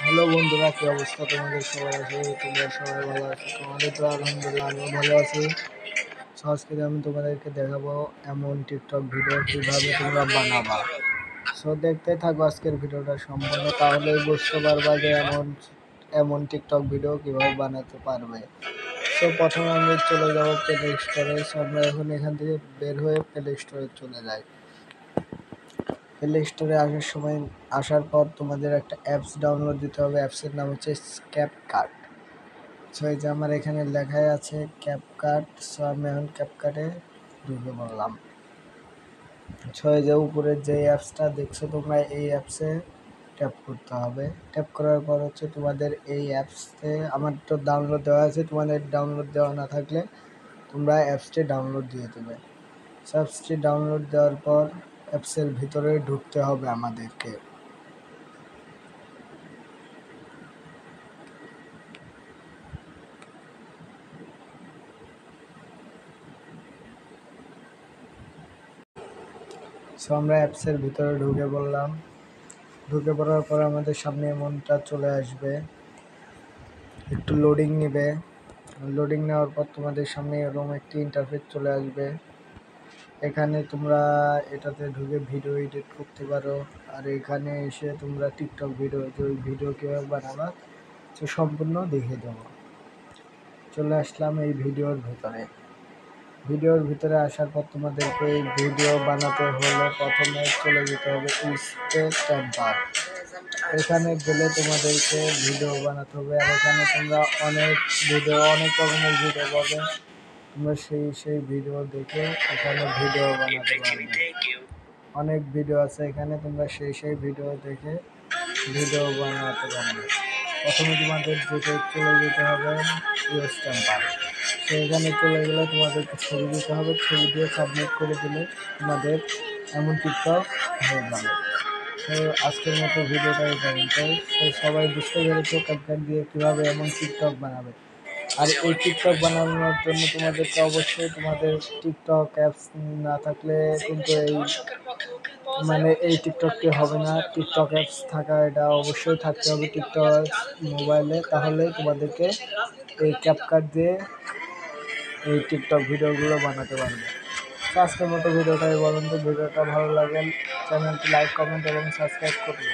Hello বন্ধুরা, কি অবস্থা তোমাদের সবার? আছে তোমরা সবাই ভালো আছো? তোমাদের তো আলহামদুলিল্লাহ আমিও ভালো আছি। তো আজকে আমি তোমাদেরকে দেখাবো এমন টিকটক ভিডিও কিভাবে তোমরা বানাবা। সো দেখতে থাকো আজকের ভিডিওটা সম্পূর্ণ, তাহলেই বুঝতে পারবা যে এমন এমন টিকটক ভিডিও কিভাবে বানাতে পারবে। সো প্রথমে আমি চলে যাবো প্লে স্টোরে। সো আমরা এখন এখান থেকে বের হয়ে প্লে স্টোরে চলে যাই। প্লে স্টোরে আসার পর তোমাদের একটা অ্যাপস ডাউনলোড দিতে হবে। অ্যাপসের নাম হচ্ছে ক্যাপকাট। সো এই যে আমার এখানে লেখাই আছে ক্যাপকাট। সো আমি এখন ক্যাপকাটে ঢুকে পড়লাম। সো এই যে উপরের যে অ্যাপসটা দেখছো তোমরা, এই অ্যাপসে ট্যাপ করতে হবে। ট্যাপ করার পর হচ্ছে তোমাদের এই অ্যাপসে, আমার তো ডাউনলোড দেওয়া আছে, তোমাদের ডাউনলোড দেওয়া না থাকলে তোমরা অ্যাপসটি ডাউনলোড দিয়ে দেবে। অ্যাপসটি ডাউনলোড দেওয়ার পর অ্যাপসের ভিতরে ঢুকতে হবে আমাদেরকে। সো আমরা অ্যাপসের ভিতরে ঢুকে পড়লাম। ঢুকে পড়ার পর আমাদের সামনে এমনটা চলে আসবে, একটু লোডিং নেবে। লোডিং নেওয়ার পর তোমাদের সামনে এরকম একটি ইন্টারফেস চলে আসবে। এখানে তোমরা এটাতে ঢুকে ভিডিও এডিট করতে পারো। আর এখানে এসে তোমরা টিকটক ভিডিও, যে ওই ভিডিও কীভাবে বানাবা সে সম্পূর্ণ দেখিয়ে দেবো। চলে আসলাম এই ভিডিওর ভিতরে। ভিডিওর ভিতরে আসার পর তোমাদেরকে এই ভিডিও বানাতে হলে প্রথমে চলে যেতে হবে স্টেম্পার। এখানে গেলে তোমাদেরকে ভিডিও বানাতে হবে। আর এখানে তোমরা অনেক রকমের ভিডিও পাবে। তোমরা সেই ভিডিও দেখে এখানে ভিডিও বানাতে পারবে। অনেক ভিডিও আছে এখানে, তোমরা সেই ভিডিও দেখে ভিডিও বানাতে পারবে। প্রথমে তোমাদের চলে যেতে হবে স্ট্যাম্পার। তো এখানে চলে গেলে তোমাদেরকে ছবি দিতে হবে। ছবি দিয়ে সাবমিট করে দিলে তোমাদের এমন টিকটক হয়ে যাবে। তো আজকের মতো ভিডিওটা এই পর্যন্তই। তো সবাই বুঝতে পেরেছো ক্যাপকাট দিয়ে কীভাবে এমন টিকটক বানাবে। আর এই টিকটক বানানোর জন্য তোমাদেরকে অবশ্যই তোমাদের টিকটক অ্যাপস না থাকলে কিন্তু এই টিকটকটি হবে না। টিকটক অ্যাপস থাকা, এটা অবশ্যই থাকতে হবে টিকটক মোবাইলে, তাহলে তোমাদেরকে এই ক্যাপকাট দিয়ে এই টিকটক ভিডিওগুলো বানাতে পারবে। তো আজকের মতো ভিডিওটা এই পর্যন্ত। ভিডিওটা ভালো লাগে চ্যানেলটি লাইক, কমেন্ট এবং সাবস্ক্রাইব করবে।